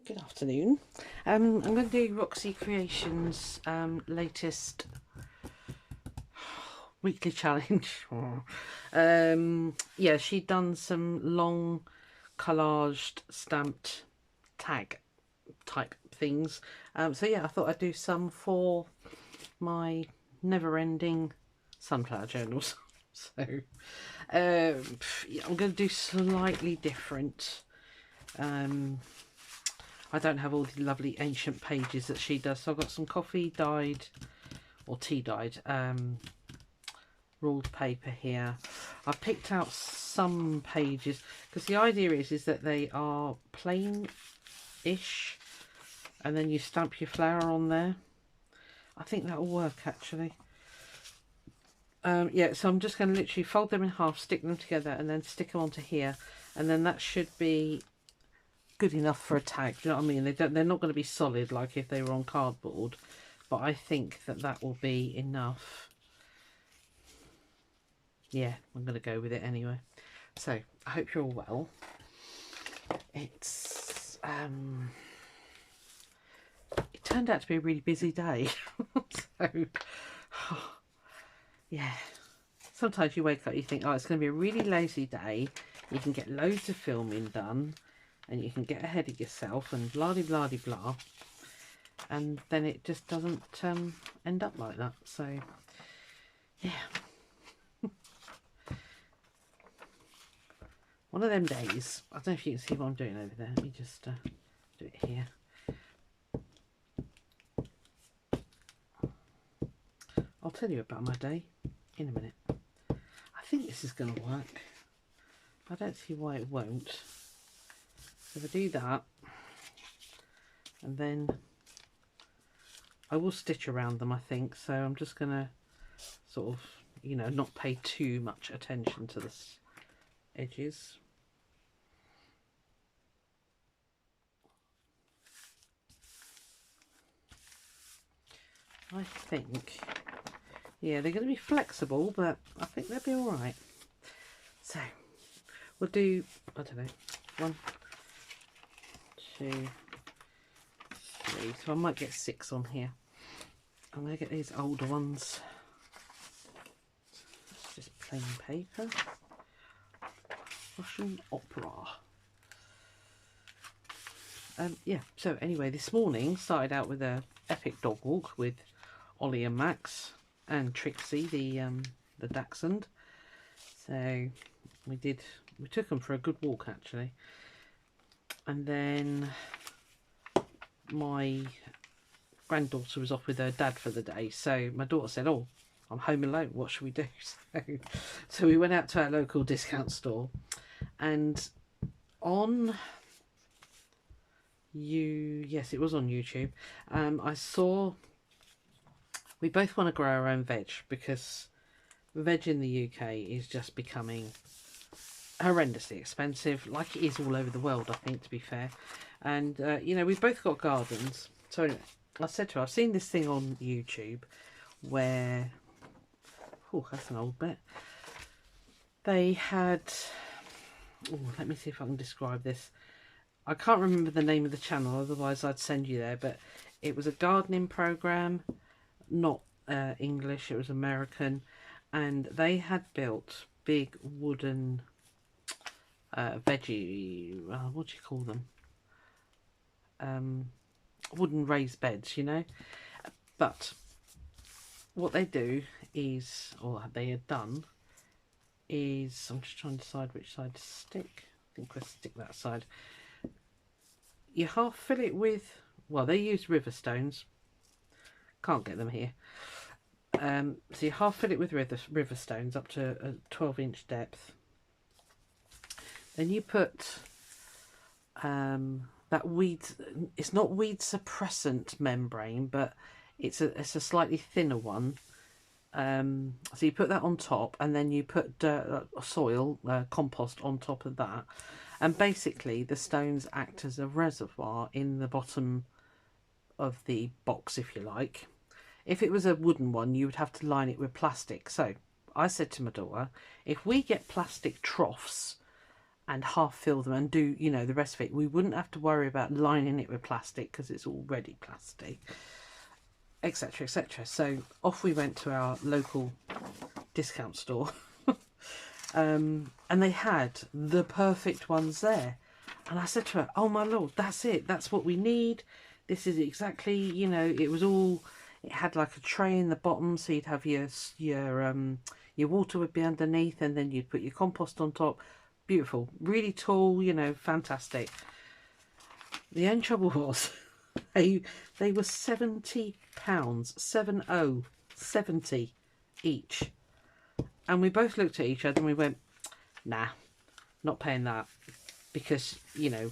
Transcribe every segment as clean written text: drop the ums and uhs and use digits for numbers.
Good afternoon. I'm going to do Roxy Creations' latest weekly challenge. Yeah, she'd done some long collaged stamped tag type things. So yeah, I thought I'd do some for my never-ending sunflower journals. So yeah, I'm going to do slightly different. I don't have all the lovely ancient pages that she does, so I've got some coffee dyed or tea dyed ruled paper here. I've picked out some pages because the idea is that they are plain-ish, and then you stamp your flower on there. I think that'll work actually. Yeah, so I'm just going to literally fold them in half, stick them together, and then stick them onto here, and then that should be good enough for a tag. Do you know what I mean? They're not going to be solid like if they were on cardboard, but I think that will be enough. Yeah, I'm going to go with it anyway. So I hope you're all well. It's it turned out to be a really busy day. So yeah, sometimes you wake up, you think, oh, it's going to be a really lazy day. You can get loads of filming done and you can get ahead of yourself and blah de blah de blah, and then it just doesn't end up like that. So yeah, one of them days. I don't know if you can see what I'm doing over there. Let me just do it here. I'll tell you about my day in a minute. I think this is going to work. I don't see why it won't. So if I do that, and then I will stitch around them, I think. So I'm just going to sort of, you know, not pay too much attention to the edges. I think, yeah, they're going to be flexible, but I think they'll be all right. So we'll do, I don't know, 1, 2, 3. So I might get 6 on here. I'm going to get these older ones. It's just plain paper. Russian opera. Yeah, so anyway, this morning started out with a epic dog walk with Ollie and Max and Trixie, the dachshund. So we took them for a good walk actually, and then my granddaughter was off with her dad for the day, so my daughter said, oh, I'm home alone, what should we do? So we went out to our local discount store, and yes, it was on YouTube, I saw, we both want to grow our own veg because veg in the UK is just becoming horrendously expensive, like it is all over the world, I think, to be fair. And you know, we've both got gardens. So anyway, I said to her, I've seen this thing on YouTube where, oh, that's an old bit. They had, oh, let me see if I can describe this. I can't remember the name of the channel, otherwise I'd send you there, but it was a gardening program, not English, it was American, and they had built big wooden veggie, what do you call them? Wooden raised beds, you know. But what they do is, or they had done, is, I'm just trying to decide which side to stick. I think we'll stick that side. You half fill it with, well, they use river stones. Can't get them here. So you half fill it with river stones up to a 12-inch depth. Then you put that weed, it's not weed suppressant membrane, but it's a slightly thinner one. So you put that on top, and then you put soil, compost on top of that, and basically the stones act as a reservoir in the bottom of the box, if you like. If it was a wooden one, you would have to line it with plastic. So I said to my daughter, if we get plastic troughs and half fill them and do, you know, the rest of it. We wouldn't have to worry about lining it with plastic because it's already plastic, etc, etc. So off we went to our local discount store. And they had the perfect ones there. And I said to her, oh my lord, that's it. That's what we need. This is exactly, you know, it was all, it had like a tray in the bottom. So you'd have your water would be underneath and then you'd put your compost on top. Beautiful. Really tall, you know, fantastic. The only trouble was they were £70, 70 each. And we both looked at each other and we went, nah, not paying that. Because, you know,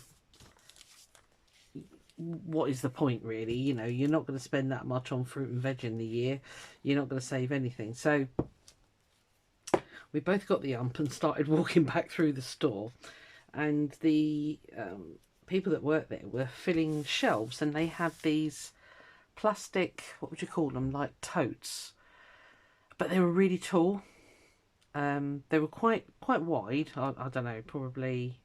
what is the point really? You know, you're not going to spend that much on fruit and veg in the year. You're not going to save anything. So we both got the ump and started walking back through the store. And the people that worked there were filling shelves. And they had these plastic, what would you call them? Like totes. But they were really tall. They were quite wide. I don't know, probably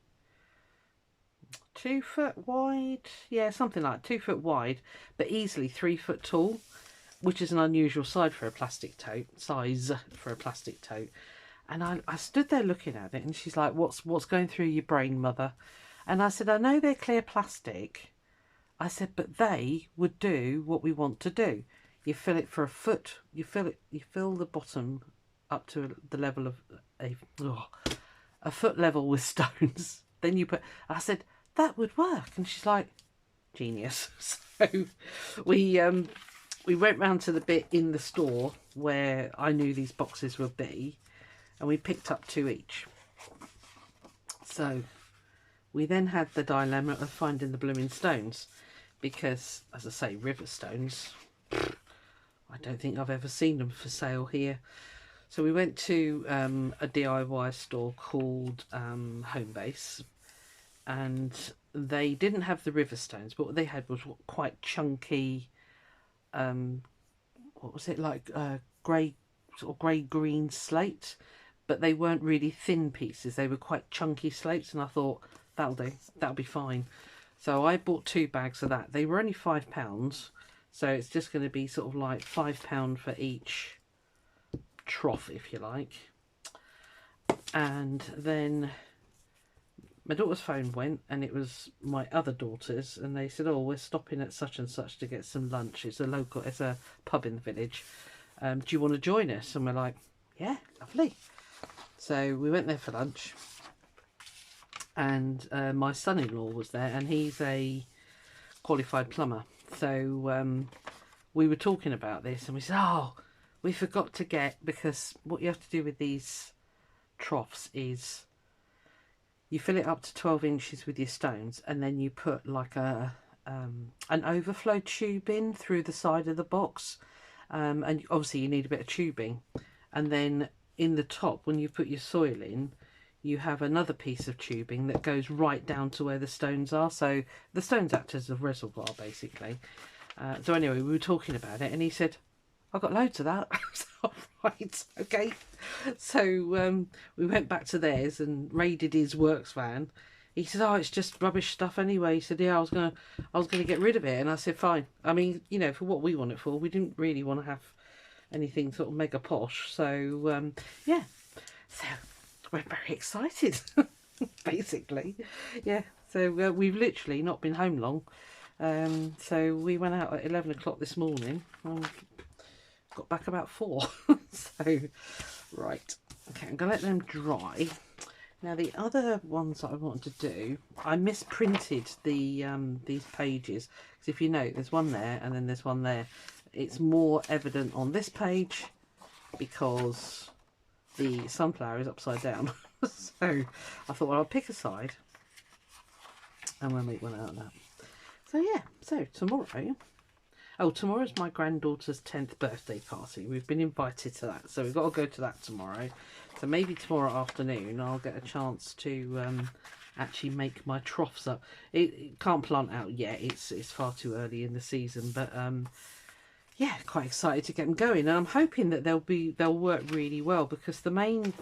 2 foot wide. Yeah, something like 2 foot wide, but easily 3 foot tall, which is an unusual size for a plastic tote. And I stood there looking at it, and she's like, "What's going through your brain, mother?" And I said, "I know they're clear plastic." I said, "But they would do what we want to do. You fill it for a foot. You fill the bottom up to the level of a foot level with stones. Then you put." I said, "That would work." And she's like, "Genius." So we went round to the bit in the store where I knew these boxes would be, and we picked up 2 each. So we then had the dilemma of finding the blooming stones, because, as I say, river stones, I don't think I've ever seen them for sale here. So we went to a DIY store called Homebase, and they didn't have the river stones, but what they had was quite chunky, what was it, like grey, sort of grey-green slate, but they weren't really thin pieces. They were quite chunky slates, and I thought, that'll do, that'll be fine. So I bought 2 bags of that. They were only £5, so it's just going to be sort of like £5 for each trough, if you like. And then my daughter's phone went, and it was my other daughters, and they said, "Oh, we're stopping at such and such to get some lunch. It's a pub in the village. Do you want to join us?" And we're like, "Yeah, lovely." So we went there for lunch, and my son-in-law was there, and he's a qualified plumber. So we were talking about this, and we said, "Oh, we forgot to get," because what you have to do with these troughs is you fill it up to 12 inches with your stones, and then you put like an overflow tube in through the side of the box, and obviously you need a bit of tubing. And then in the top, when you put your soil in, you have another piece of tubing that goes right down to where the stones are. So the stones act as a reservoir, basically. So anyway, we were talking about it, and he said, "I've got loads of that." So, right, okay. So we went back to theirs and raided his works van. He said, "Oh, it's just rubbish stuff anyway." He said, "Yeah, I was gonna get rid of it." And I said, "Fine. I mean, you know, for what we want it for, we didn't really want to have anything sort of mega posh." So yeah, so we're very excited, basically. Yeah. So we've literally not been home long. So we went out at 11 o'clock this morning. Got back about 4. So right, okay, I'm gonna let them dry. Now the other ones that I wanted to do, I misprinted the these pages, because if you know, there's one there and then there's one there. It's more evident on this page because the sunflower is upside down. So I thought, well, I'll pick a side and we'll make one out of that. So yeah, so tomorrow, tomorrow's my granddaughter's 10th birthday party. We've been invited to that, so we've got to go to that tomorrow. So maybe tomorrow afternoon I'll get a chance to actually make my troughs up. It can't plant out yet, it's far too early in the season, but yeah, quite excited to get them going. And I'm hoping that they'll work really well, because the main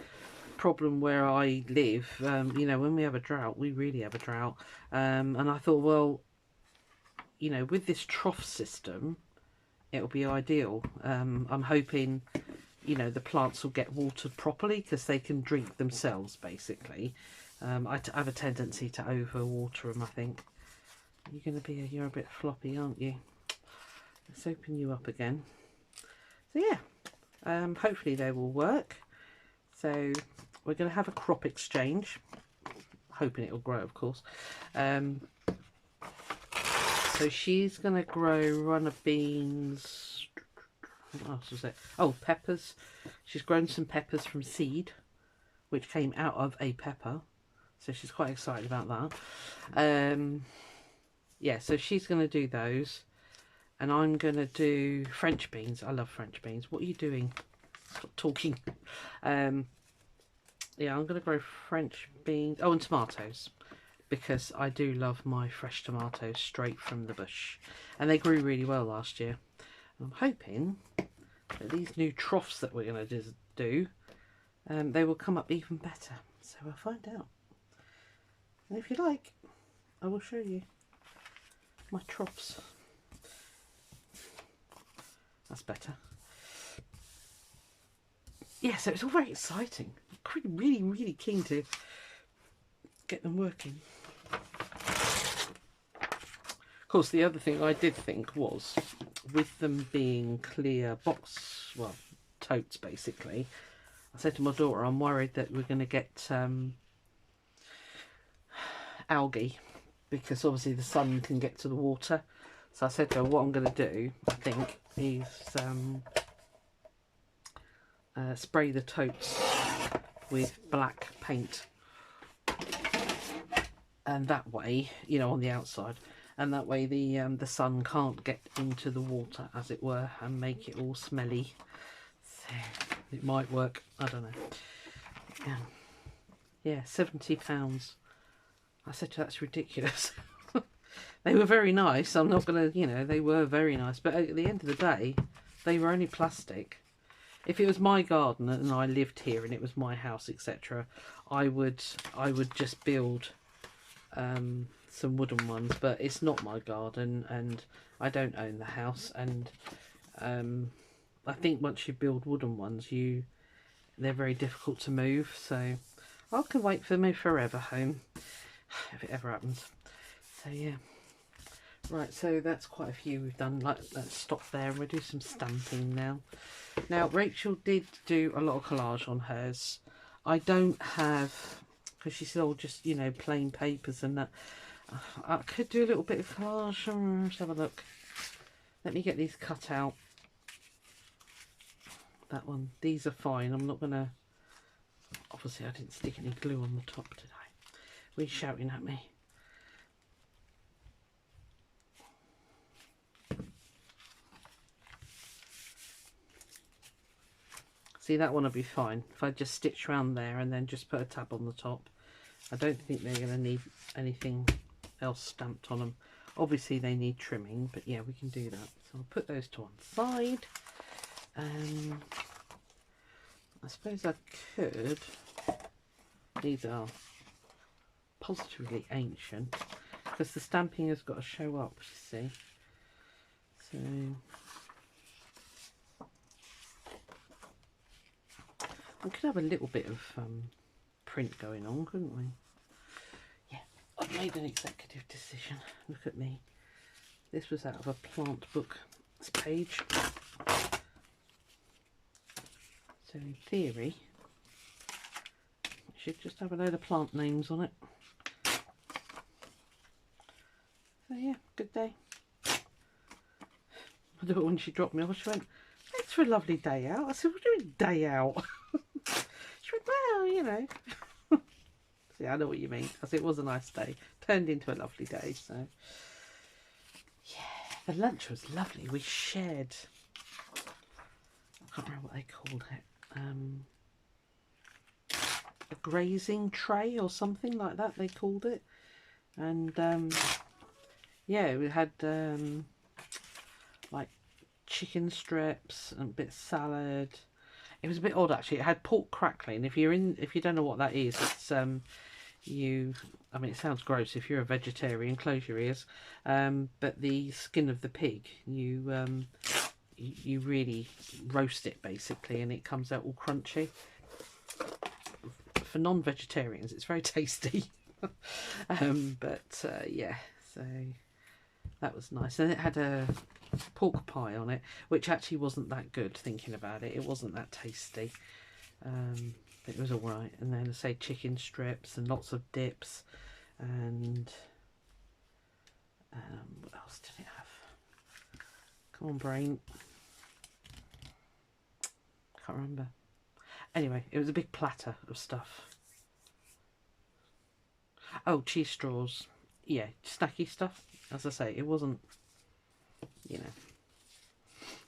problem where I live. You know, when we have a drought, we really have a drought. And I thought, well, you know, with this trough system, it'll be ideal. I'm hoping, you know, the plants will get watered properly because they can drink themselves, basically. I have a tendency to overwater them, I think. You're a bit floppy, aren't you? Let's open you up again. So yeah, hopefully they will work. So we're going to have a crop exchange, hoping it will grow, of course. So she's going to grow runner beans. What else was it? Oh, peppers. She's grown some peppers from seed, which came out of a pepper. So she's quite excited about that. Yeah, so she's going to do those. And I'm going to do French beans. I love French beans. What are you doing? Stop talking. Yeah, I'm going to grow French beans. Oh, and tomatoes. Because I do love my fresh tomatoes straight from the bush. And they grew really well last year. I'm hoping that these new troughs that we're going to do, they will come up even better. So we'll find out. And if you like, I will show you my troughs. That's better. Yeah, so it's all very exciting. I'm really, really keen to get them working. Of course, the other thing I did think was, with them being clear box, well, totes basically, I said to my daughter, I'm worried that we're going to get algae, because obviously the sun can get to the water. So I said to her, what I'm going to do, I think, is spray the totes with black paint. And that way, you know, on the outside. And that way the sun can't get into the water, as it were, and make it all smelly. So it might work. I don't know. Yeah, £70. I said to her, that's ridiculous. They were very nice. I'm not going to, you know, they were very nice. But at the end of the day, they were only plastic. If it was my garden and I lived here and it was my house, etc., I would just build some wooden ones. But it's not my garden and I don't own the house. And I think once you build wooden ones, they're very difficult to move. So I can wait for my forever home, if it ever happens. So yeah. Right, so that's quite a few we've done. Let's stop there and we'll do some stamping now. Now, Rachel did do a lot of collage on hers. I don't have, because she said, oh, just, you know, plain papers and that. I could do a little bit of collage. Let's have a look. Let me get these cut out. That one. These are fine. I'm not going to, obviously I didn't stick any glue on the top today. Were you shouting at me? See, that one will be fine if I just stitch around there and then just put a tab on the top. I don't think they're going to need anything else stamped on them. Obviously they need trimming, but yeah, we can do that. So I'll put those to one side. I suppose I could, these are positively ancient because the stamping has got to show up, you see. So we could have a little bit of print going on, couldn't we? Yeah, I've made an executive decision. Look at me. This was out of a plant book page. So in theory, it should just have a load of plant names on it. So yeah, good day. I don't know, when she dropped me off, she went, thanks for a lovely day out. I said, what do you mean day out? She went, well, you know. See, I know what you mean. I said, it was a nice day. Turned into a lovely day, so. Yeah, the lunch was lovely. We shared, I can't remember what they called it. A grazing tray or something like that, they called it. And, yeah, we had, like chicken strips and a bit of salad. It was a bit odd actually. It had pork crackling. If you don't know what that is, it's I mean, it sounds gross. If you're a vegetarian, close your ears. But the skin of the pig, you really roast it basically, and it comes out all crunchy. For non-vegetarians, it's very tasty. Yeah, so that was nice. And it had a pork pie on it, which actually wasn't that good. Thinking about it, it wasn't that tasty. It was all right. And then I say chicken strips and lots of dips, and what else did it have? Come on, brain. Can't remember. Anyway, it was a big platter of stuff. Oh, cheese straws. Yeah, snacky stuff. As I say, it wasn't, you know,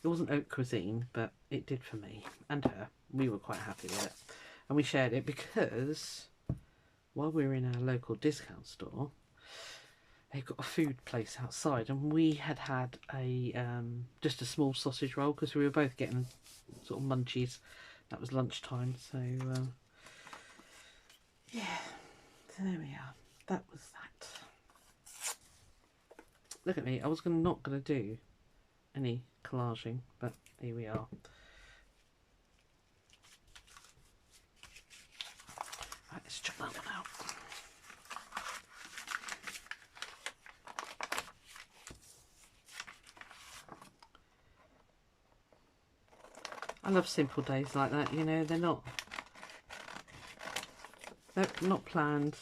it wasn't haute cuisine, but it did for me and her. We were quite happy with it. And we shared it because while we were in our local discount store, they've got a food place outside, and we had a just a small sausage roll because we were both getting sort of munchies. That was lunchtime, so yeah. So there we are. That was that. Look at me. I was not going to do any collaging, but here we are. Right, let's check that one out. I love simple days like that, you know, they're not planned.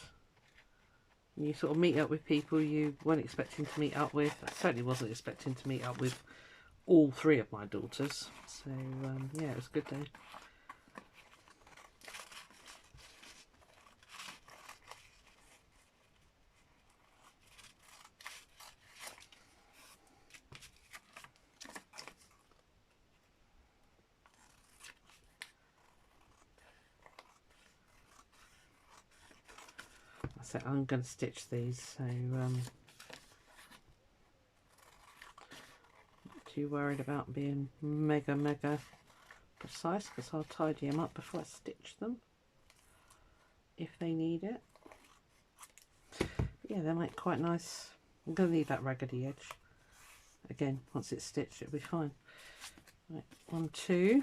You sort of meet up with people you weren't expecting to meet up with. I certainly wasn't expecting to meet up with all three of my daughters. So, yeah, it was a good day. So I'm going to stitch these, so not too worried about being mega precise, because I'll tidy them up before I stitch them if they need it. But yeah, they make quite nice. I'm going to leave that raggedy edge. Again, once it's stitched, it'll be fine. Right, 1, 2.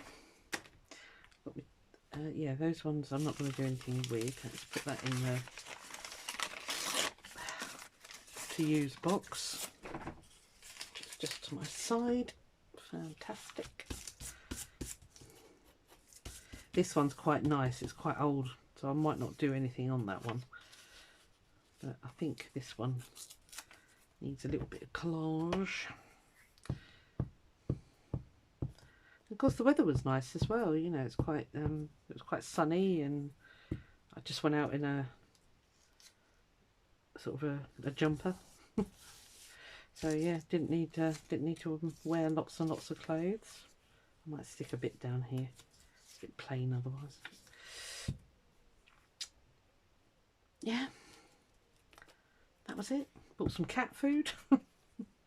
Yeah, those ones I'm not going to do anything with. Let's put that in the to use box, just to my side. Fantastic. This one's quite nice. It's quite old, so I might not do anything on that one, but I think this one needs a little bit of collage. Of course, the weather was nice as well. You know, it's quite it was quite sunny, and I just went out in a sort of a jumper. So yeah, didn't need to wear lots and lots of clothes. I might stick a bit down here. It's a bit plain otherwise. Yeah, that was it. Bought some cat food.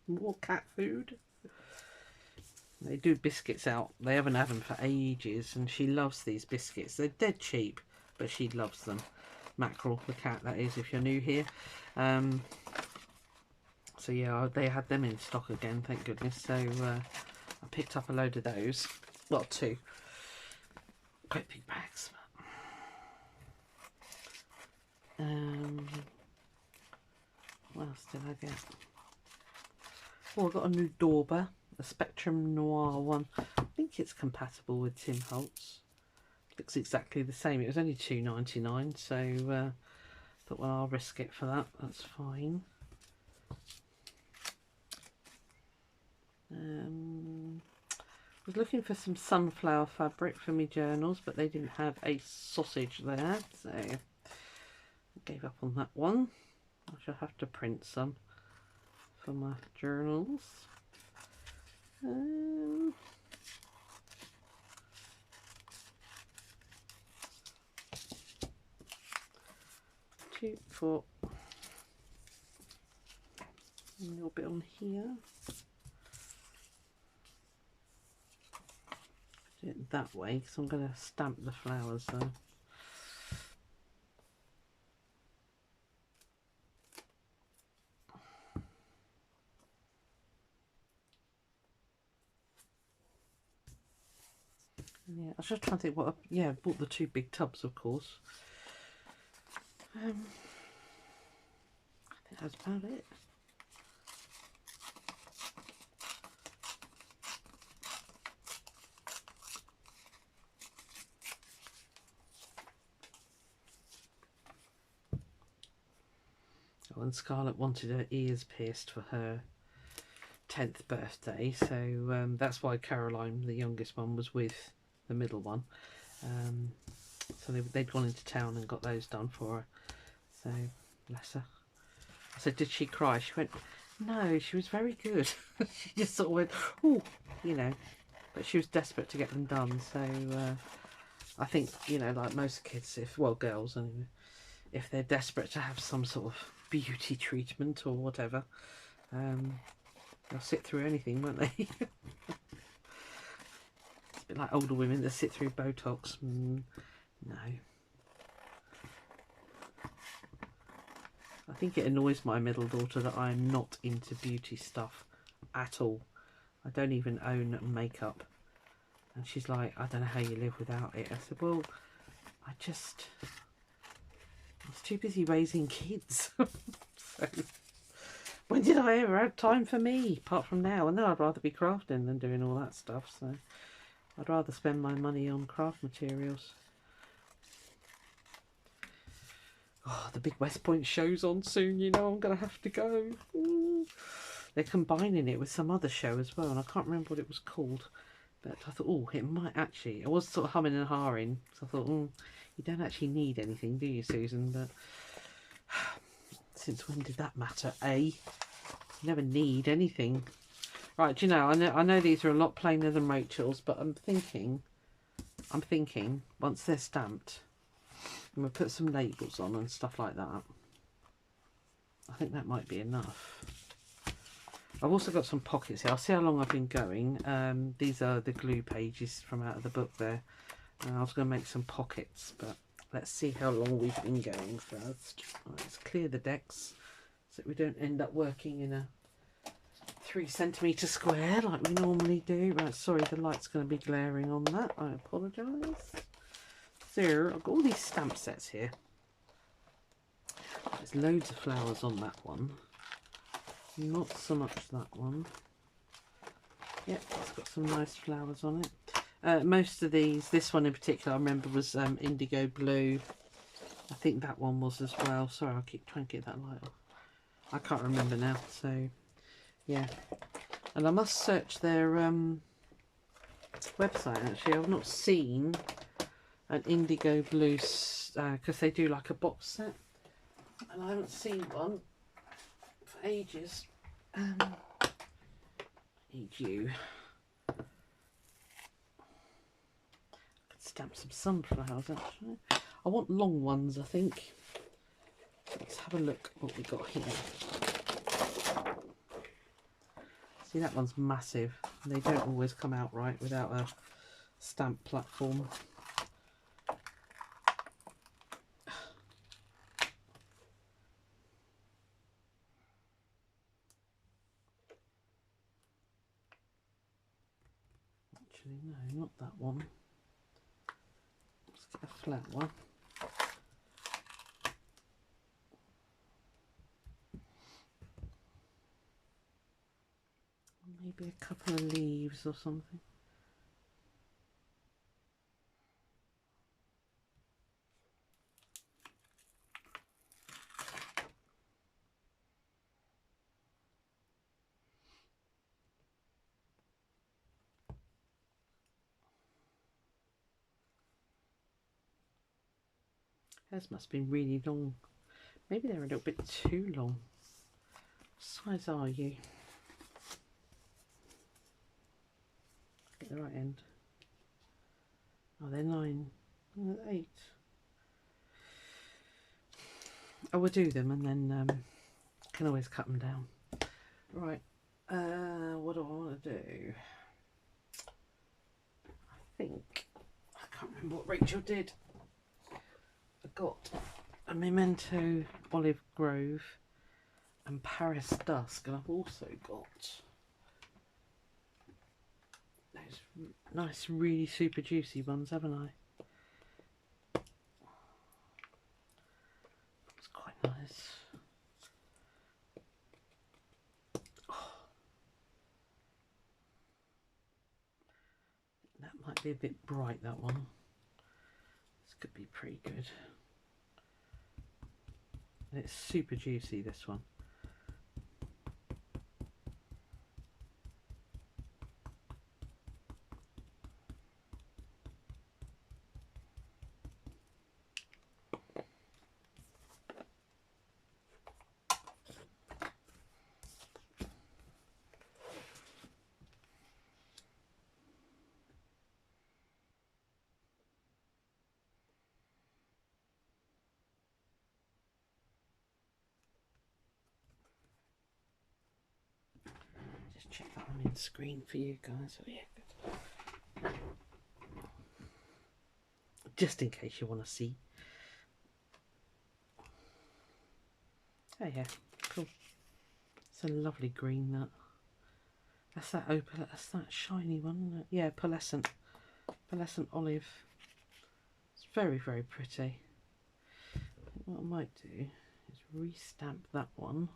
More cat food. They do biscuits out. They haven't had them for ages, and she loves these biscuits. They're dead cheap, but she loves them. Mackerel, the cat, that is, if you're new here. So yeah, they had them in stock again, thank goodness. So I picked up a load of those. Well, 2. Quite big bags. What else did I get? Oh, I got a new Dauber, a Spectrum Noir one. I think it's compatible with Tim Holtz. Looks exactly the same. It was only £2.99, so thought, well, I'll risk it for that. That's fine. I was looking for some sunflower fabric for my journals, but they didn't have a sausage there, so I gave up on that one. I shall have to print some for my journals. 2, 4. A little bit on here. do it that way because I'm going to stamp the flowers though. Yeah, I was just trying to think what. Yeah, I bought the 2 big tubs, of course. I think that's about it. Oh, and Scarlett wanted her ears pierced for her 10th birthday, so that's why Caroline, the youngest one, was with the middle one. So they'd gone into town and got those done for her. So, bless her. I said, did she cry? She went, no, she was very good. She just sort of went, oh, you know. But she was desperate to get them done. So, I think, you know, like most kids, well, girls, anyway, if they're desperate to have some sort of beauty treatment or whatever, they'll sit through anything, won't they? It's a bit like older women that sit through Botox. No. I think it annoys my middle daughter that I'm not into beauty stuff at all. I don't even own makeup. And she's like, I don't know how you live without it. I said, well, I was too busy raising kids. So, when did I ever have time for me, apart from now? And then I'd rather be crafting than doing all that stuff. So I'd rather spend my money on craft materials. Oh, the big West Point show's on soon, you know, I'm going to have to go. Ooh. They're combining it with some other show as well, and I can't remember what it was called. But I thought, oh, it might actually... I was sort of humming and hawing, so I thought, you don't actually need anything, do you, Susan? But since when did that matter, eh? You never need anything. Right, do you know, I know these are a lot plainer than Rachel's, but I'm thinking, once they're stamped... I'm going to put some labels on and stuff like that. I think that might be enough. I've also got some pockets here. I'll see how long I've been going. These are the glue pages from out of the book there. I was going to make some pockets, but let's see how long we've been going first. Right, let's clear the decks so that we don't end up working in a 3 centimetre square like we normally do. Right, sorry, the light's going to be glaring on that. I apologise. So I've got all these stamp sets here. There's loads of flowers on that one. Not so much that one. Yep, it's got some nice flowers on it. Most of these, this one in particular, I remember was indigo blue. I think that one was as well. Sorry, I'll keep trying to get that light off. I can't remember now. So, yeah. And I must search their website, actually. I've not seen an indigo blue, because they do like a box set, and I haven't seen one for ages. Need you. I could stamp some sunflowers actually. I want long ones, I think. Let's have a look what we got here. See, that one's massive. They don't always come out right without a stamp platform. No, not that one. Let's get a flat one. Maybe a couple of leaves or something. Those must have been really long. Maybe they're a little bit too long. What size are you? Get the right end. Oh, they're 9. Oh, they're 8. Oh, we'll do them and then can always cut them down. Right. What do I want to do? I think remember what Rachel did. I got a Memento Olive Grove and Paris Dusk, and I've also got those nice, really super juicy ones, haven't I? It's quite nice. Oh, that might be a bit bright, that one. This could be pretty good. And it's super juicy, this one. Just check that I'm in screen for you guys. Oh yeah, good. Just in case you want to see. Oh yeah, cool. It's a lovely green, that. That's that opal. That's that shiny one, isn't it? Yeah, pearlescent olive. It's very, very pretty. I think what I might do is restamp that one.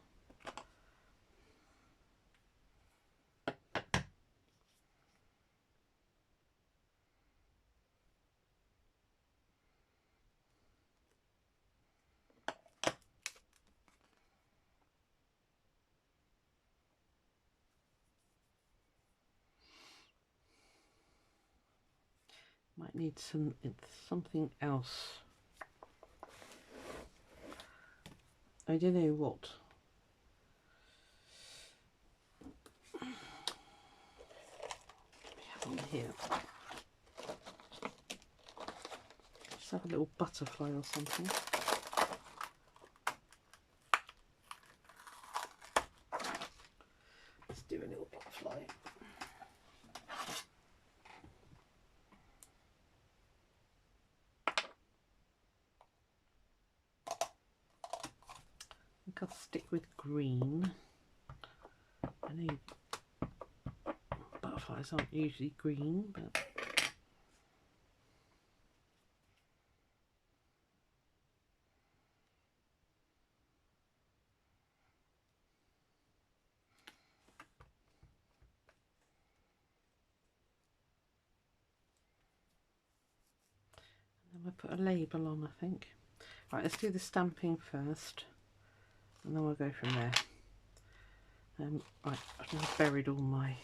Might need something else. I don't know what. We have on here. Just have a little butterfly or something. Let's do a little butterfly. I think I'll stick with green. I know butterflies aren't usually green, but and then we'll put a label on, I think. Right, let's do the stamping first, and then we'll go from there. Right, I've now buried all my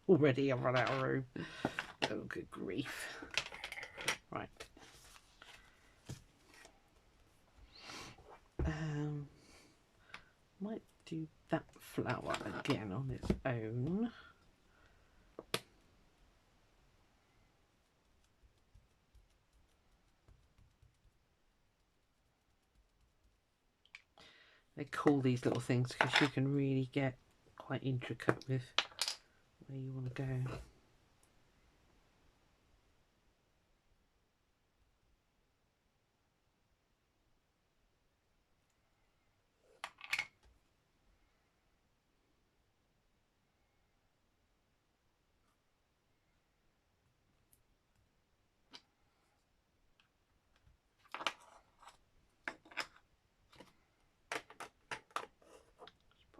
already. I've run out of room. Oh, good grief. Right. Might do that flower again on its own. They call these little things because you can really get quite intricate with where you want to go.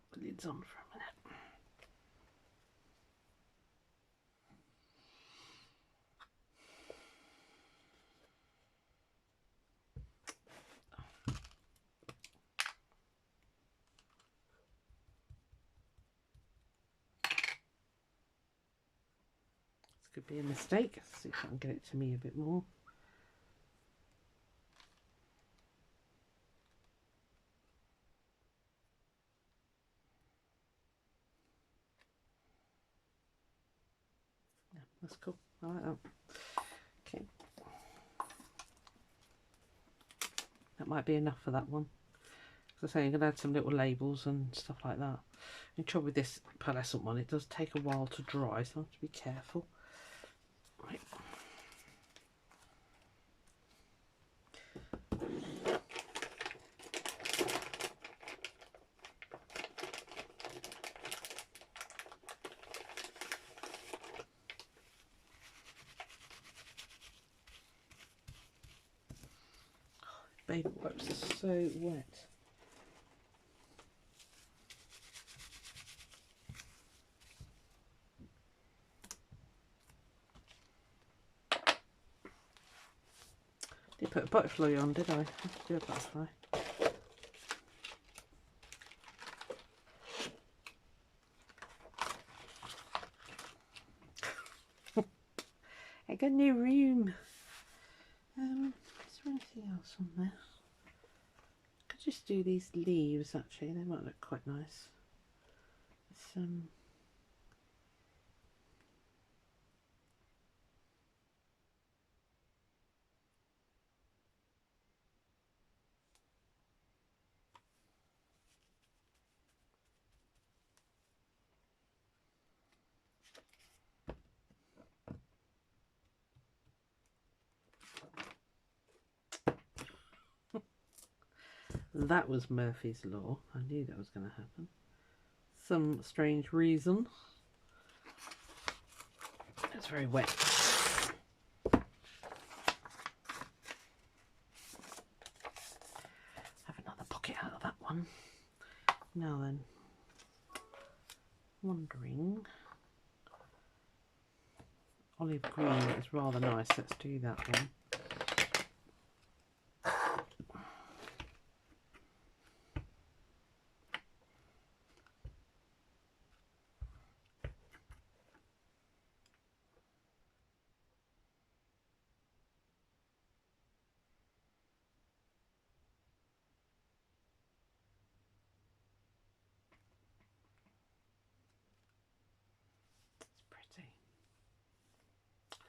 Put the lids on for a minute. Could be a mistake. Let's see if I can get it to me a bit more. Yeah, that's cool. I like that. Okay. That might be enough for that one. As I say, I'm going to add some little labels and stuff like that. The trouble with this pearlescent one, it does take a while to dry, so I have to be careful. Right. Baby wipes are so wet. Did put a butterfly on, did I? I have to do a butterfly. I got a new room. Is there anything else on there? I could just do these leaves actually, they might look quite nice. It's, that was Murphy's Law. I knew that was going to happen. Some strange reason. It's very wet. Have another pocket out of that one. Now then, wondering. Olive green is rather nice. Let's do that one.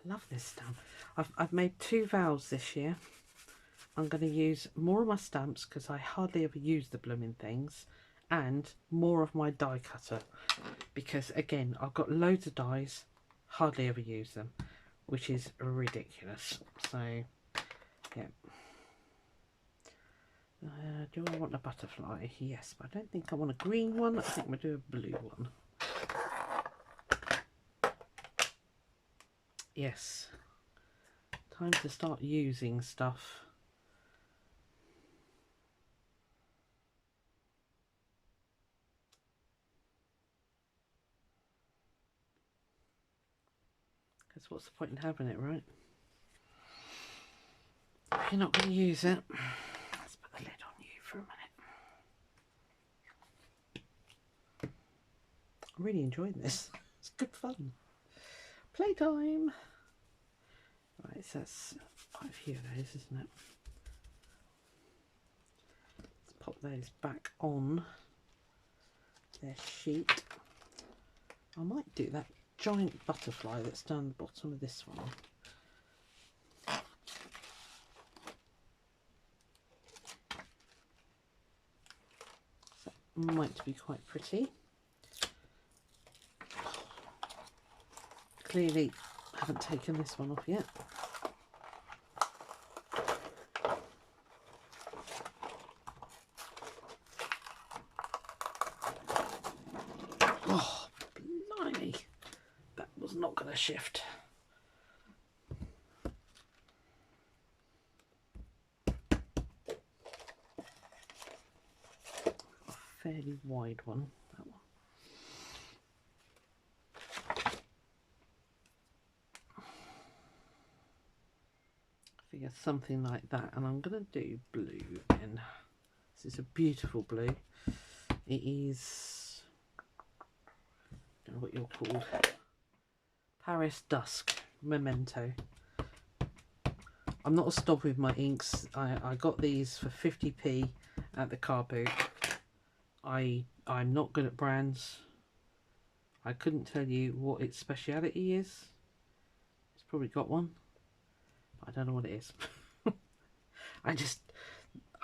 Love this stamp. I've made 2 vows this year. I'm going to use more of my stamps because I hardly ever use the blooming things, and more of my die cutter because again I've got loads of dies, hardly ever use them, which is ridiculous. So yeah. Do I want a butterfly? Yes, but I don't think I want a green one. I think I'm going to do a blue one. Yes, time to start using stuff. Because what's the point in having it, right? If you're not going to use it, let's put the lid on you for a minute. I'm really enjoying this. It's good fun. Playtime. Right, so that's quite a few of those, isn't it? Let's pop those back on their sheet. I might do that giant butterfly that's down the bottom of this one. So that might be quite pretty. Clearly haven't taken this one off yet. Oh, blimey. That was not going to shift. A fairly wide one, that one. I figure something like that, and I'm going to do blue again. This is a beautiful blue. It is, I don't know what you're called, Paris Dusk Memento. I'm not a snob with my inks. I got these for 50p at the car boot. I'm not good at brands. I couldn't tell you what its speciality is. It's probably got one. I don't know what it is. I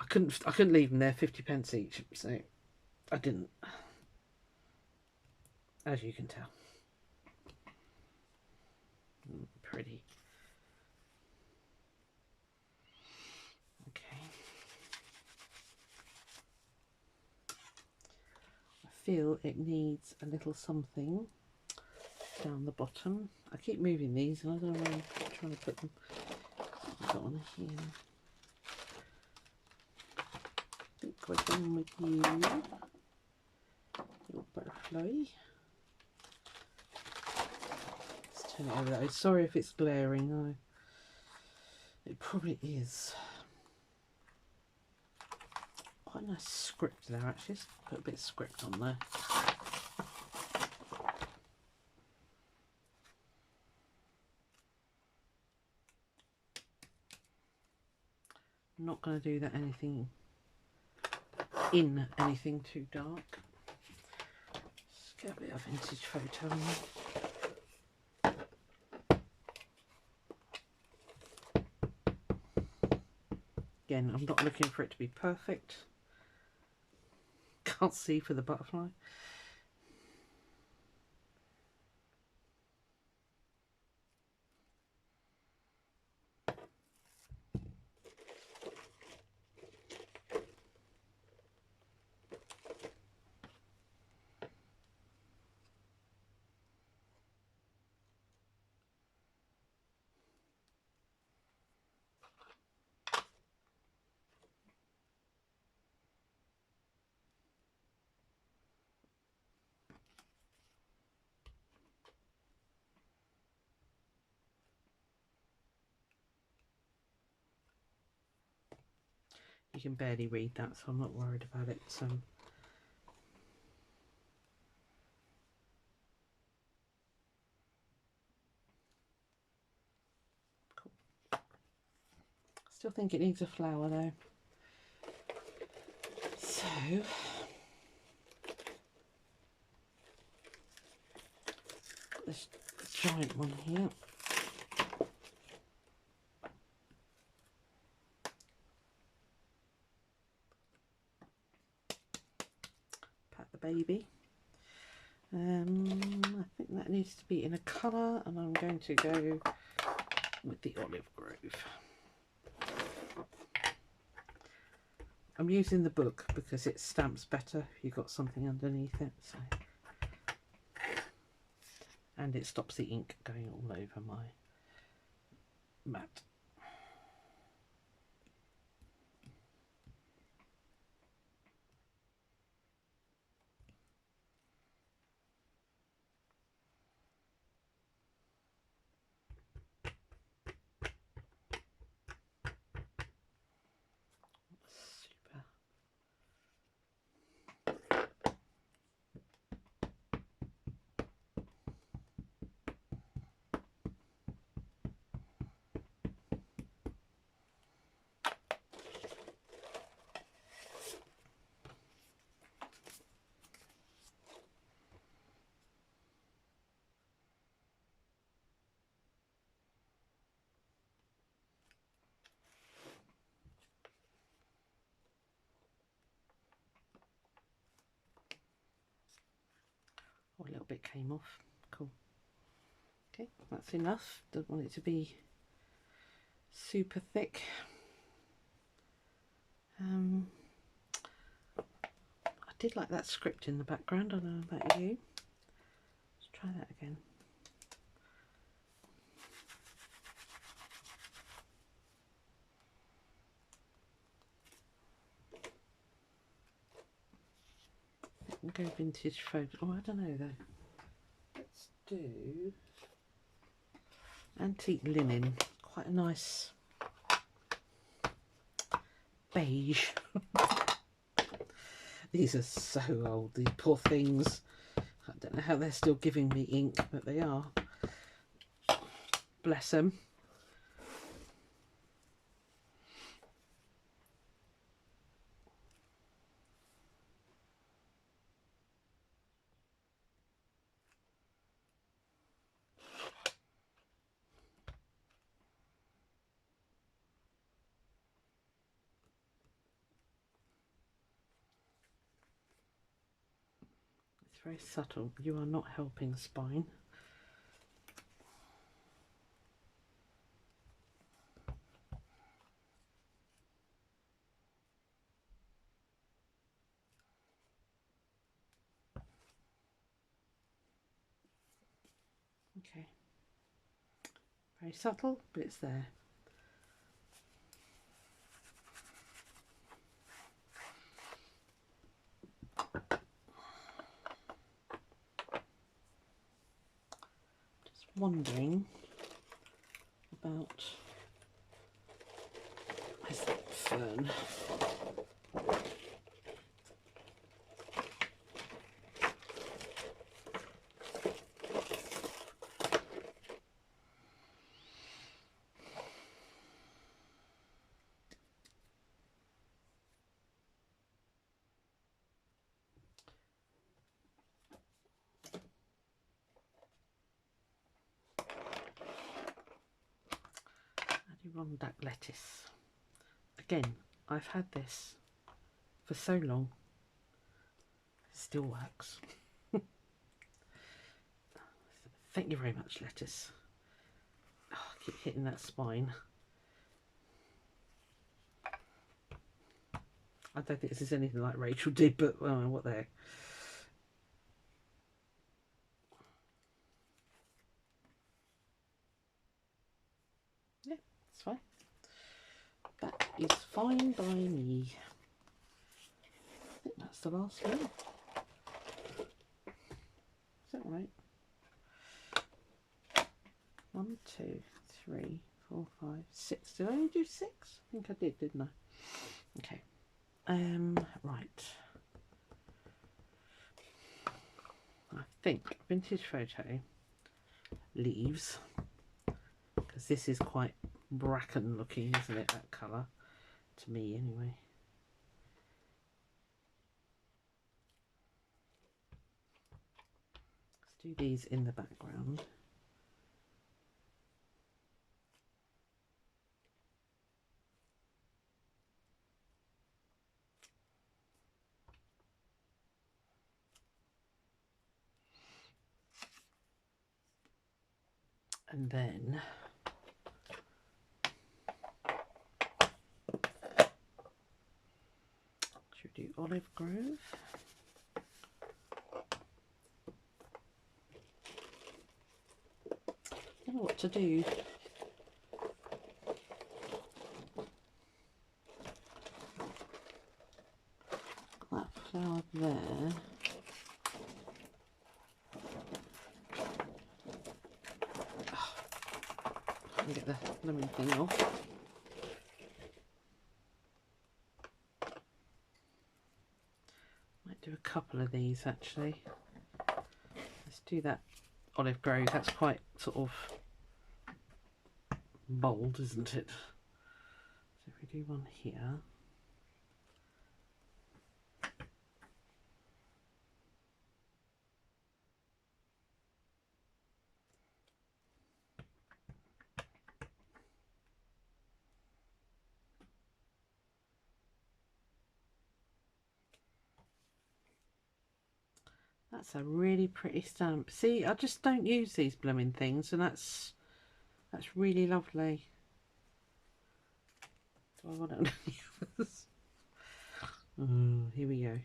I couldn't leave them there 50p each, so I didn't, as you can tell. Pretty. Okay. I feel it needs a little something down the bottom. I keep moving these and I don't know where I'm trying to put them. I've got one here. I think we're done with you, little butterfly. Let's turn it over that way. Sorry if it's glaring. It probably is. Quite a nice script there actually. Just put a bit of script on there. I'm not going to do that anything in anything too dark. Just get a bit of vintage photo on there. Again, I'm not looking for it to be perfect. Can't see for the butterfly. You can barely read that, so I'm not worried about it. Cool. Still think it needs a flower though. So this giant one here. Pat the baby. I think that needs to be in a colour, and I'm going to go with the olive grove. I'm using the book because it stamps better if you've got something underneath it. So. And it stops the ink going all over my mat. Oh, a little bit came off. Cool. Okay, that's enough. Don't want it to be super thick. I did like that script in the background. I don't know about you. Let's try that again. Go vintage photo. Oh, I don't know though. Let's do antique linen. Quite a nice beige. These are so old, these poor things. I don't know how they're still giving me ink, but they are. Bless them. very subtle. You are not helping the spine. Okay. Very subtle, but it's there. Just wondering about, where's that fern? Adirondack lettuce. Again, I've had this for so long. It still works. Thank you very much, lettuce. Oh, I keep hitting that spine. I don't think this is anything like Rachel did, but what the heck. Yeah, it's fine. That is fine by me. I think that's the last one. Is that right? 1, 2, 3, 4, 5, 6. Did I only do 6? I think I did, didn't I? Okay. Right. I think vintage photo leaves, because this is quite bracken looking, isn't it, that colour, to me anyway. Let's do these in the background. And then should we do Olive Grove? I don't know what to do. That flower there. Get the lemon thing off. Might do a couple of these actually. Let's do that Olive Grove. That's quite sort of bold, isn't it? So if we do one here. That's a really pretty stamp. See, I just don't use these blooming things, and that's really lovely. Do I want any others? Oh, here we go.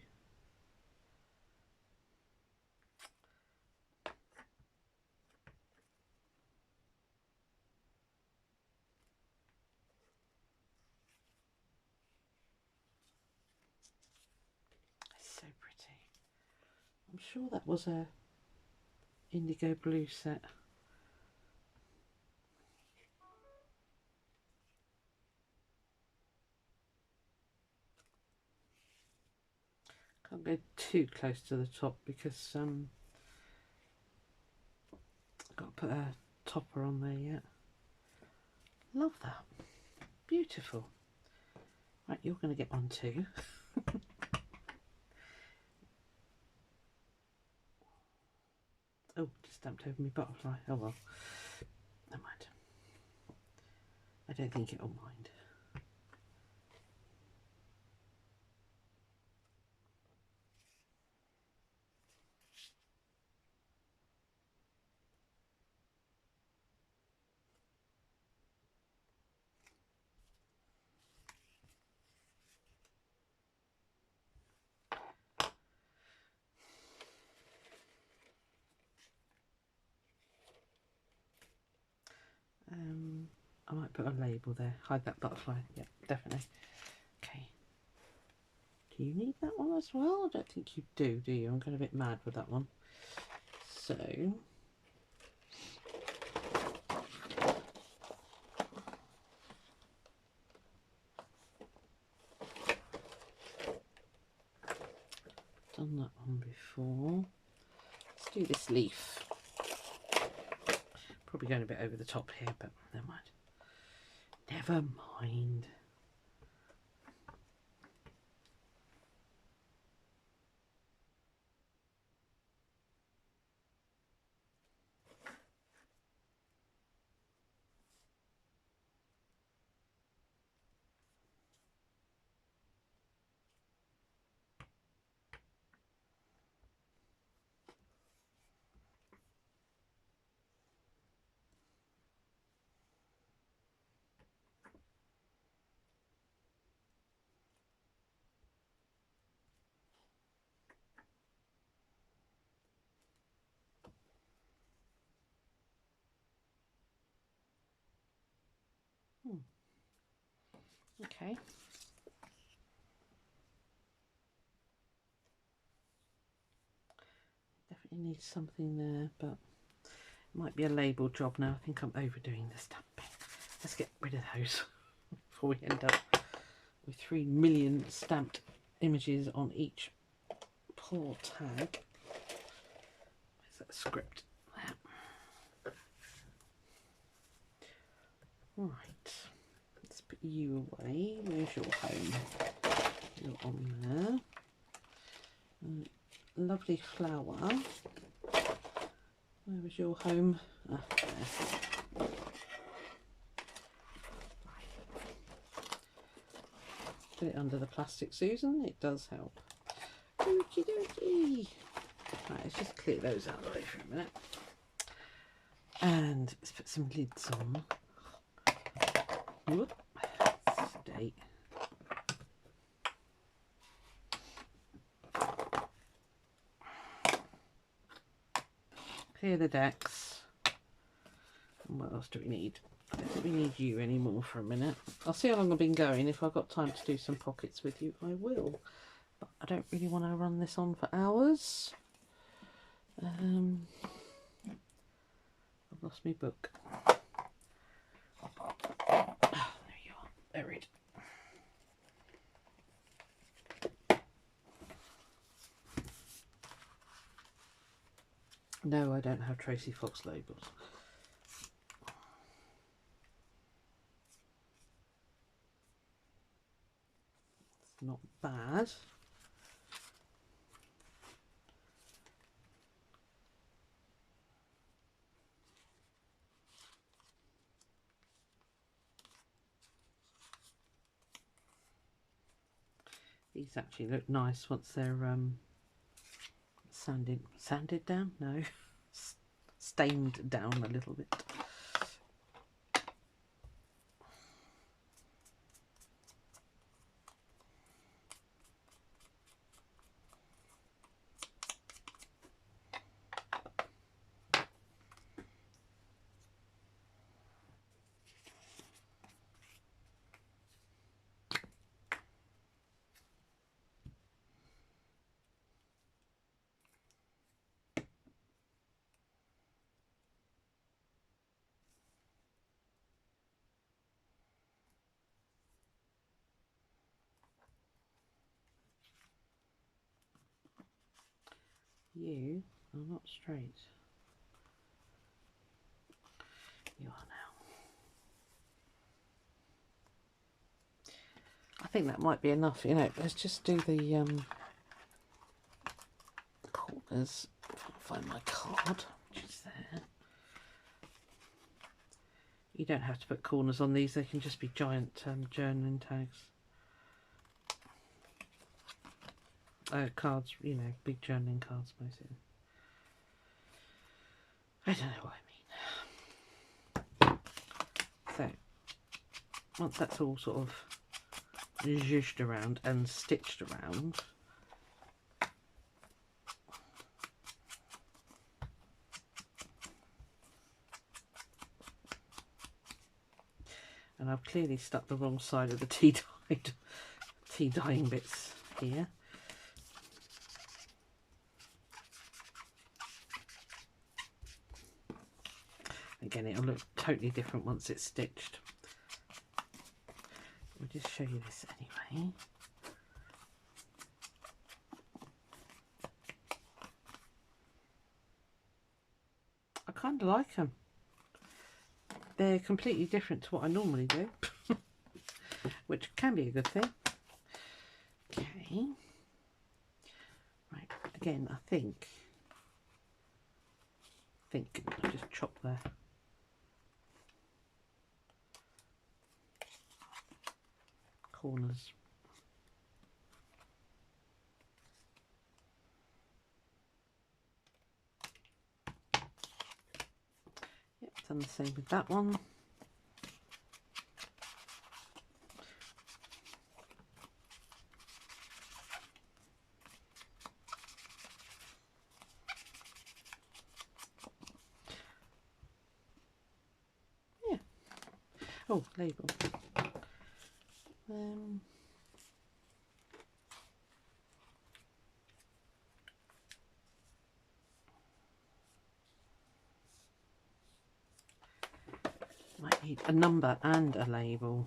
It's so pretty. I'm sure that was a indigo blue set. Can't go too close to the top because I've got to put a topper on there yet. Love that. Beautiful. Right, you're going to get one too. Oh, just stamped over my butterfly. Oh well. Never mind. I don't think it'll mind. put a label there. Hide that butterfly. Yep, definitely. Okay. Do you need that one as well? I don't think you do you? I'm going a bit mad with that one. So... done that one before. Let's do this leaf. Probably going a bit over the top here, but never mind. Never mind. Okay. Definitely need something there, but it might be a label job now. I think I'm overdoing the stamping. Let's get rid of those before we end up with 3 million stamped images on each poor tag. Where's that script? There. Right. Let's put you away. Where's your home? You're on there. Lovely flower. Where was your home? Ah, there. Put it under the plastic, Susan. It does help. Okie dokie. Right, let's just clear those out of the way for a minute. And let's put some lids on. Whoop. Stay. Clear the decks. And what else do we need? I don't think we need you anymore for a minute. I'll see how long I've been going. If I've got time to do some pockets with you, I will. But I don't really want to run this on for hours. I've lost my book. Oh, there you are, buried. No, I don't have Tracy Fox labels. It's not bad. These actually look nice once they're sanded down? No, stained down a little bit. You are not straight. You are now. I think that might be enough. You know, let's just do the corners. I'll find my card, which is there. You don't have to put corners on these. They can just be giant journaling tags. Cards, you know, big journaling cards, basically. I don't know what I mean. So, once that's all sort of zhuzhed around and stitched around, And I've clearly stuck the wrong side of the tea dyeing bits here. Again, it'll look totally different once it's stitched. We'll just show you this anyway. I kind of like them. They're completely different to what I normally do, which can be a good thing. Okay. Right, again, I think I'll just chop there. Corners. Yep, done the same with that one. Yeah. Oh, label. Might need a number and a label.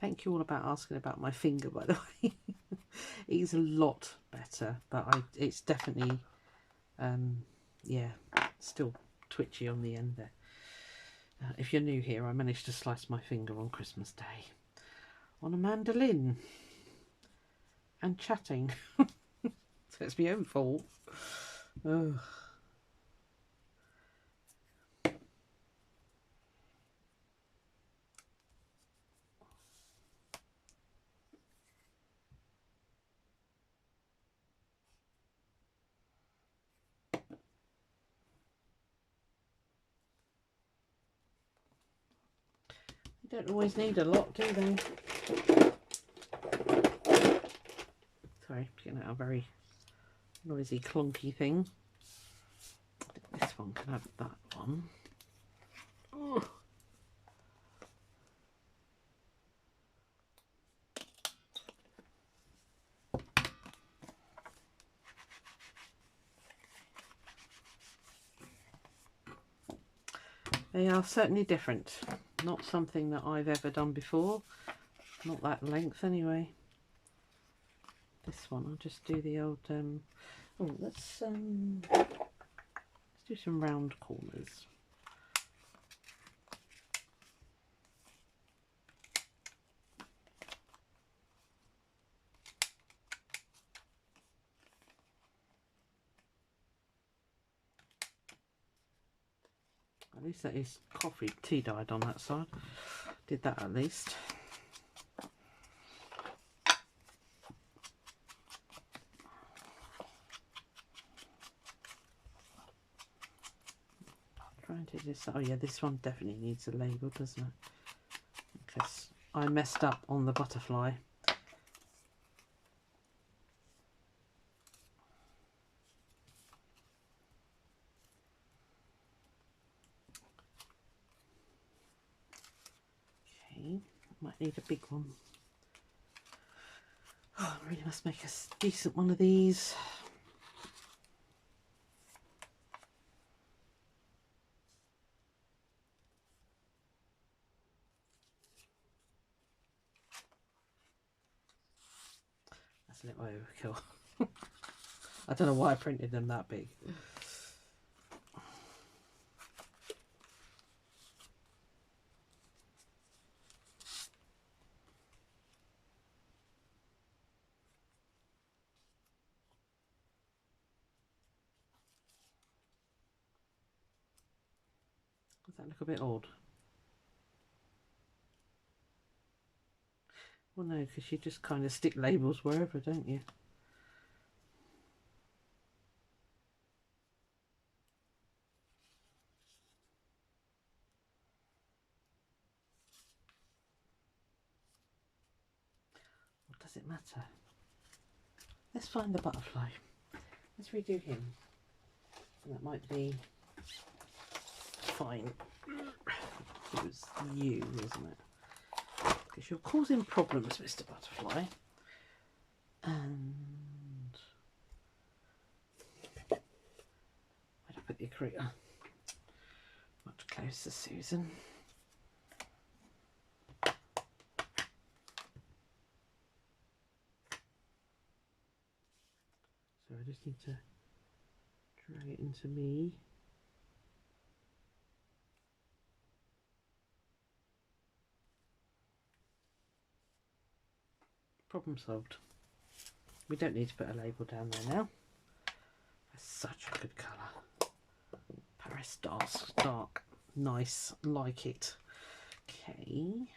Thank you all about asking about my finger, by the way. It's a lot better, but it's definitely, yeah, still twitchy on the end there. If you're new here, I managed to slice my finger on Christmas Day on a mandolin and chatting. So it's my own fault. Ugh. You don't always need a lot, do they? Sorry, getting out a very noisy, clunky thing. I think this one can have that one. Ugh. They are certainly different. Not something that I've ever done before. Not that length anyway. This one, I'll just do the old oh, let's do some round corners. At least that is coffee tea dyed on that side. Did that at least. Trying to just, oh yeah, this one definitely needs a label, doesn't it? Because I messed up on the butterfly. Okay, might need a big one. Oh, I really must make a decent one of these. That's a little overkill. I don't know why I printed them that big. Does that look a bit odd? Well, no, because you just kind of stick labels wherever, don't you? What does it matter? Let's find the butterfly. Let's redo him. That might be fine. It was you, wasn't it? Because you're causing problems, Mr. Butterfly. And where'd I put the accretor? Much closer, Susan. So I just need to drag it into me. Problem solved. We don't need to put a label down there now. That's such a good colour. Paris dark. Nice. Like it. Okay.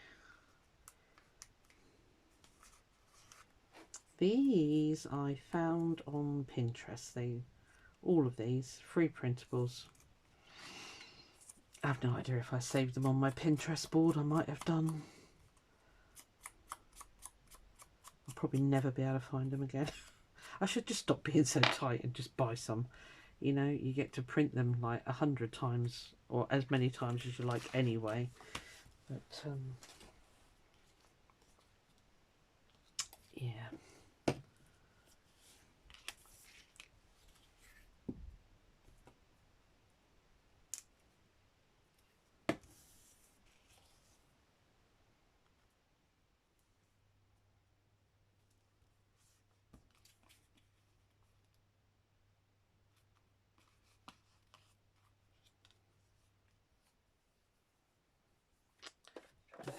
These I found on Pinterest. All of these, free printables. I have no idea if I saved them on my Pinterest board. I might have done. I'll probably never be able to find them again. I should just stop being so tight and just buy some. You know, you get to print them like 100 times or as many times as you like anyway. But yeah.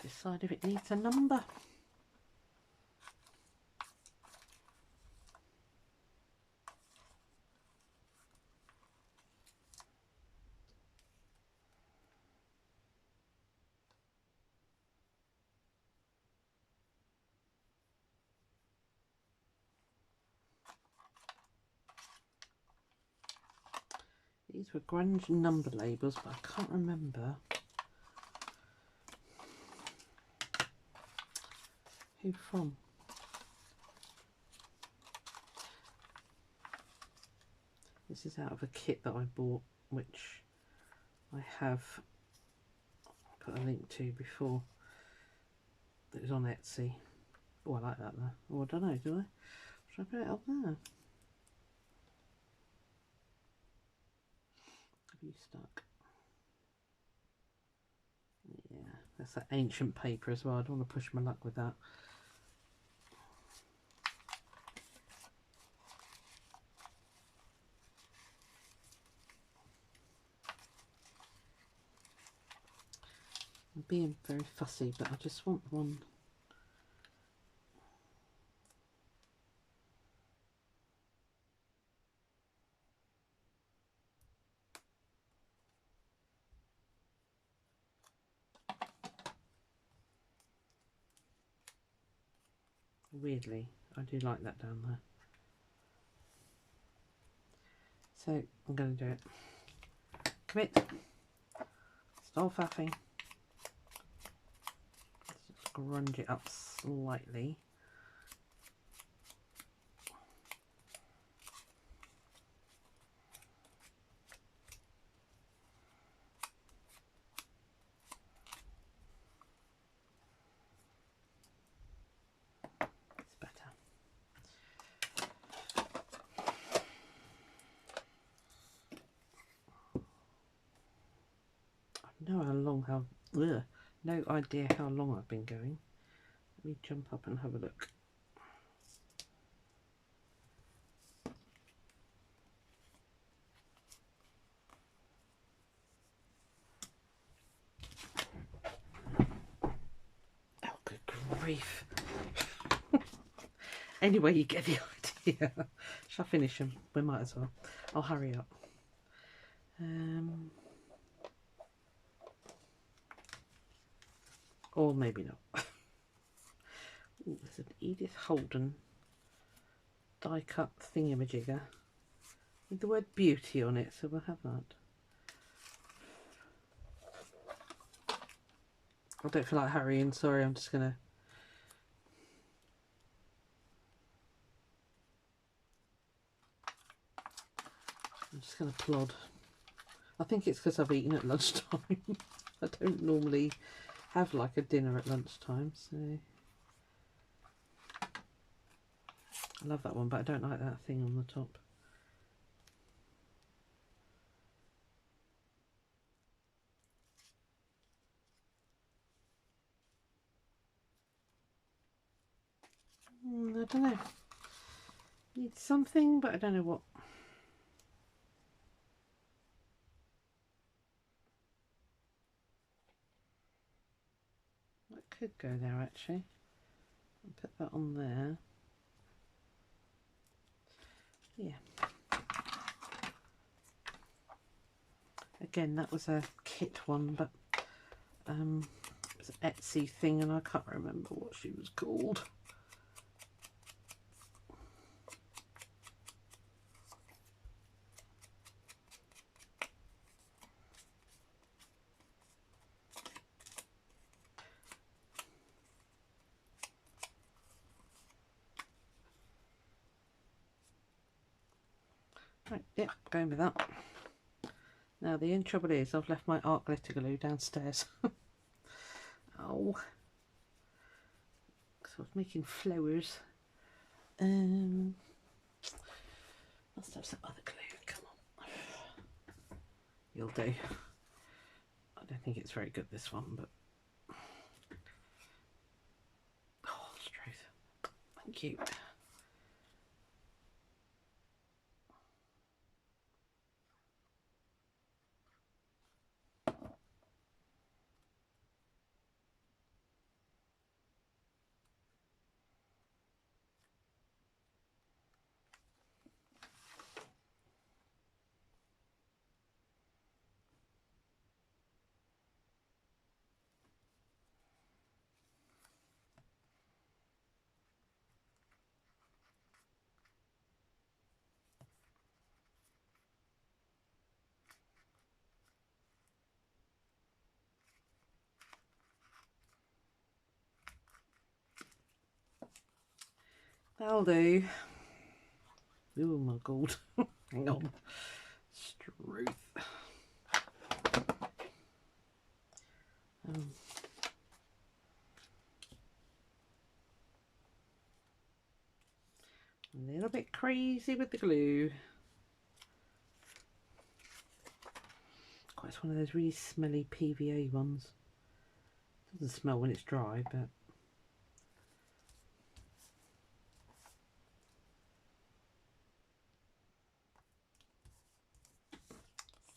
Decide if it needs a number. These were grunge number labels, but I can't remember who from. This is out of a kit that I bought, which I have put a link to before. That was on Etsy. Oh, I like that there. Oh, I don't know, do I? Should I put it up there? Have you stuck? Yeah, that's that ancient paper as well. I don't want to push my luck with that. I'm being very fussy, but I just want one. Weirdly, I do like that down there. So I'm going to do it. Commit. Stop faffing. Let's just grunge it up slightly. It's better. No idea how long I've been going. Let me jump up and have a look. Oh, good grief. Anyway, you get the idea. Shall I finish them? We might as well. I'll hurry up. Or maybe not. Ooh, there's an Edith Holden die cut thingamajigger with the word beauty on it, so we'll have that. I don't feel like hurrying, sorry, I'm just gonna plod. I think it's because I've eaten at lunchtime. I don't normally have like a dinner at lunchtime, so I love that one, but I don't like that thing on the top. I don't know. Need something, but I don't know what. That could go there actually. I'll put that on there. Yeah. Again, that was a kit one, but it was an Etsy thing and I can't remember what she was called. Right, yep, going with that. Now the only trouble is I've left my art glitter glue downstairs. Oh, so I was making flowers. Must have some other glue. Come on, you'll do. I don't think it's very good, this one, but oh, straight. Thank you. That'll do. Oh my god. Hang on. Struth. A little bit crazy with the glue. It's one of those really smelly PVA ones. Doesn't smell when it's dry, but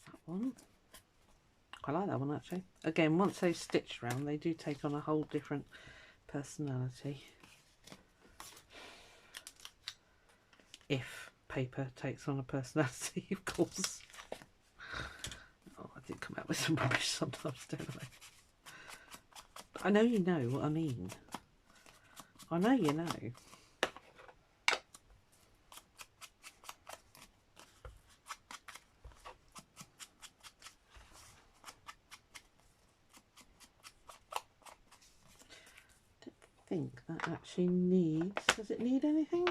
that one. I like that one actually. Again, once they've stitched around, they do take on a whole different personality. If paper takes on a personality, of course. Oh, I did come out with some rubbish sometimes, don't I? But I know you know what I mean. I know you know. I think that actually needs, does it need anything?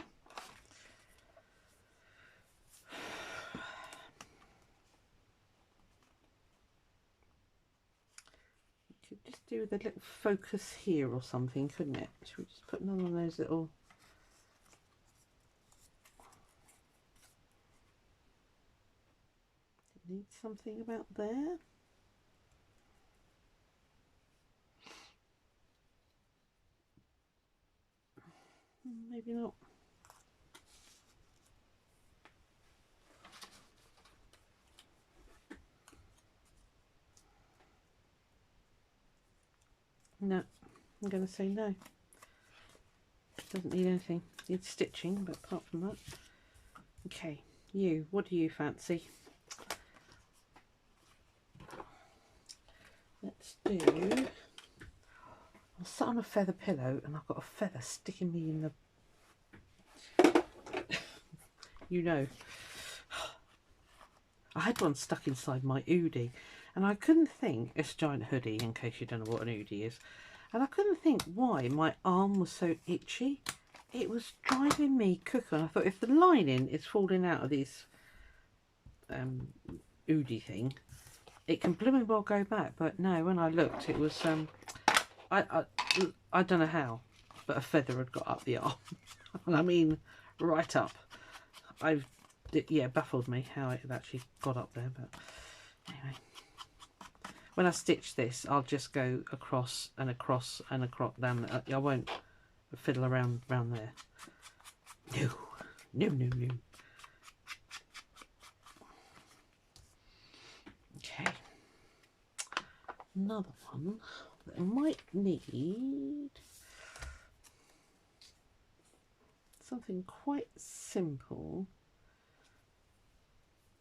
Just do with a little focus here or something, couldn't it? Should we just put another one of those little need something about there? Maybe not. No, I'm going to say no. Doesn't need anything. Needs stitching, but apart from that. Okay, you, what do you fancy? Let's do, I sat on a feather pillow and I've got a feather sticking me in the... You know. I had one stuck inside my oodie and I couldn't think... It's a giant hoodie, in case you don't know what an oodie is. And I couldn't think why my arm was so itchy. It was driving me cuckoo. And I thought, if the lining is falling out of this oodie thing, it can blooming well go back. But no, when I looked, it was... I don't know how, but a feather had got up the arm. And I mean, right up. Yeah, baffled me how it had actually got up there. But anyway, when I stitch this, I'll just go across and across and across down. I won't fiddle around there. No, no, no, no. Okay, another one that I might need something quite simple.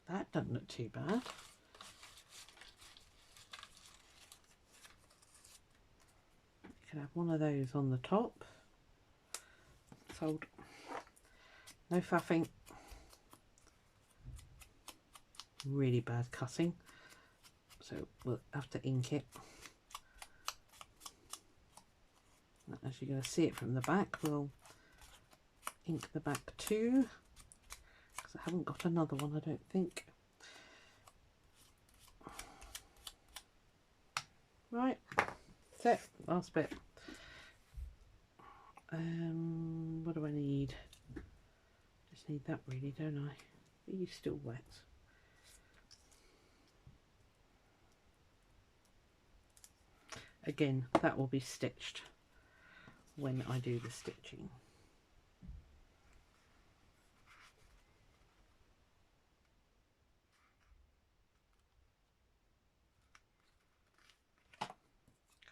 That doesn't look too bad. You could have one of those on the top. Sold. No faffing. Really bad cutting. So we'll have to ink it. As you're going to see it from the back, we'll ink the back too. Because I haven't got another one, I don't think. Right, that's it, last bit. What do I need? Just need that really, don't I? Are you still wet? Again, that will be stitched when I do the stitching.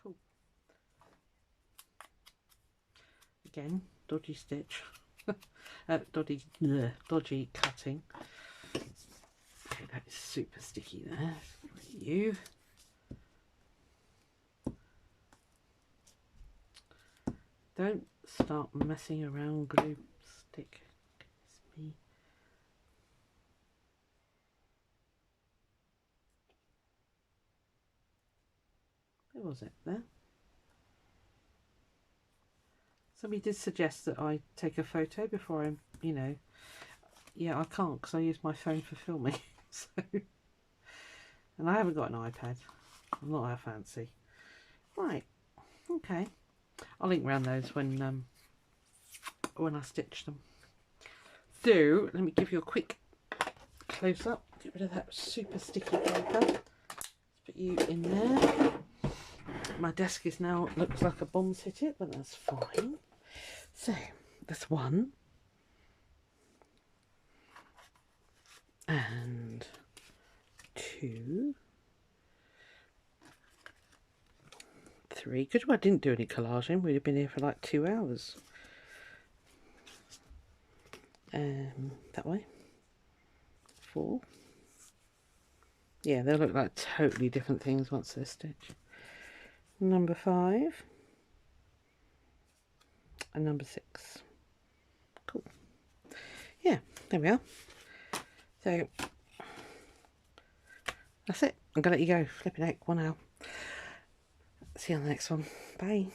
Cool. Again, dodgy stitch. Dodgy cutting. Okay, that is super sticky there. For you. Don't start messing around, glue stick. It's me. Where was it? There. Somebody did suggest that I take a photo before I, you know, yeah, I can't because I use my phone for filming. So, and I haven't got an iPad. I'm not that fancy. Right. Okay. I'll link around those when I stitch them. So let me give you a quick close up. Get rid of that super sticky paper. Let's put you in there. My desk is now looks like a bomb's hit it, but that's fine. So that's one. And two. Three. Good, I didn't do any collaging. We'd have been here for like 2 hours. That way. 4. Yeah, they'll look like totally different things once they're stitched. Number 5. And number 6. Cool. Yeah, there we are. So that's it. I'm gonna let you go. Flipping heck, 1 hour. See you on the next one. Bye.